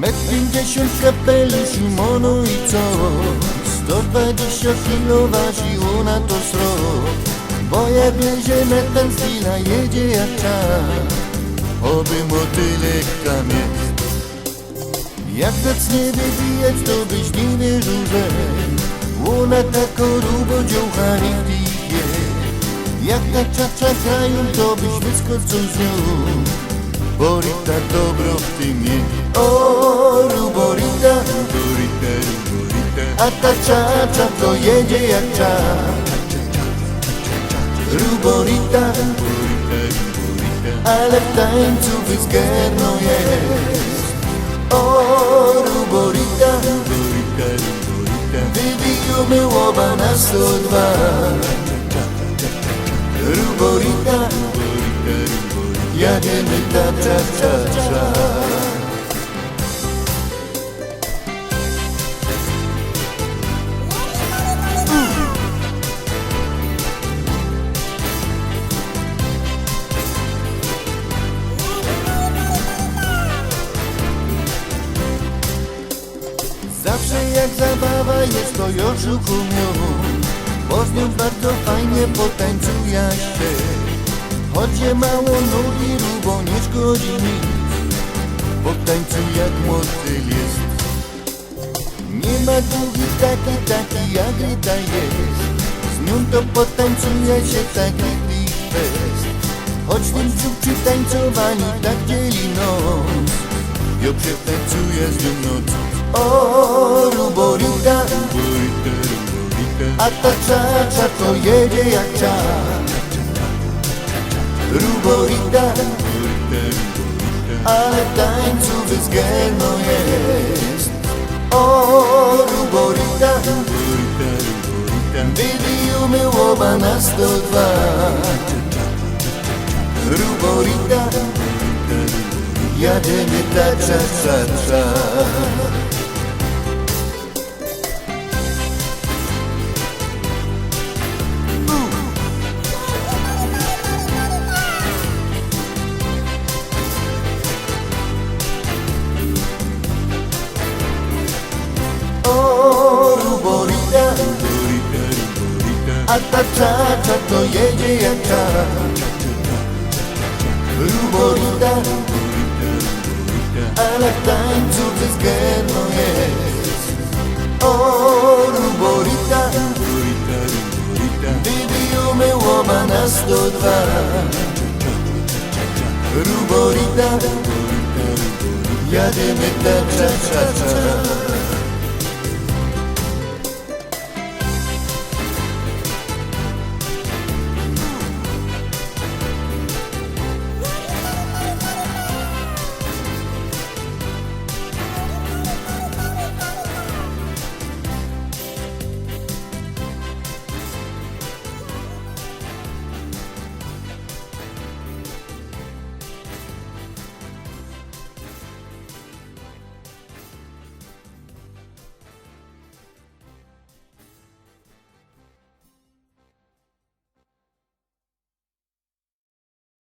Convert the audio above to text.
1,50 m kapelusz i mono i co? 120 kilo waży ona to srok. Bo jak lezie metan stila jedzie jak czas. Oby motylek tam jest. Jak zacnie wybijać, to byś nie wierzył, że ona tako rubo dziołcha ich jest. Jak na czacza grają, to byś wyskoczył z nią. Borita dobro w tym jest. O, ruborita, ruborita, ruborita. A ta czacza to jedzie jak czas. Ruborita, ruborita, ruborita. Ale w tańcu wyzgerno jest. O, ruborita, ruborita, ruborita. Wybijemy łoba na 102. Ruborita, ruborita, ruborita. Jadziemy ta cza, cza, cza. Zawsze jak zabawa jest, to Joszuku mią. Bo z nią bardzo fajnie potańcuje się. Choć je mało nogi, rubo nie szkodzi nic. Potańcuj jak motyl jest. Nie ma długi taki jak Rita jest. Z nią to potańcuje się taki fest. Choć ten brzuch przy tańcowaniu tak dzieli noc. Jo przetańcuje z nią noc. O, ruborita, ruborita, ruborita. A ta czacza to jedzie jak czas. Ruborita, ruborita, ruborita. Ale w tańcu wyzgerno jest. O, ruborita, ruborita, ruborita. Wybijemy łoba na 102. Ruborita, ruborita, ruborita. Jadziemy ta cza, cza, cza. O, ruborita, ruborita, ruborita. A ta czacza to jedzie jak czas. Ruborita, ruborita, ruborita. Ale w tańcu wyzgerno jest. O, ruborita, ruborita, ruborita. Wybijemy łoba na 102. Ruborita, ruborita, ruborita. Jadziemy ta cza, cza, cza.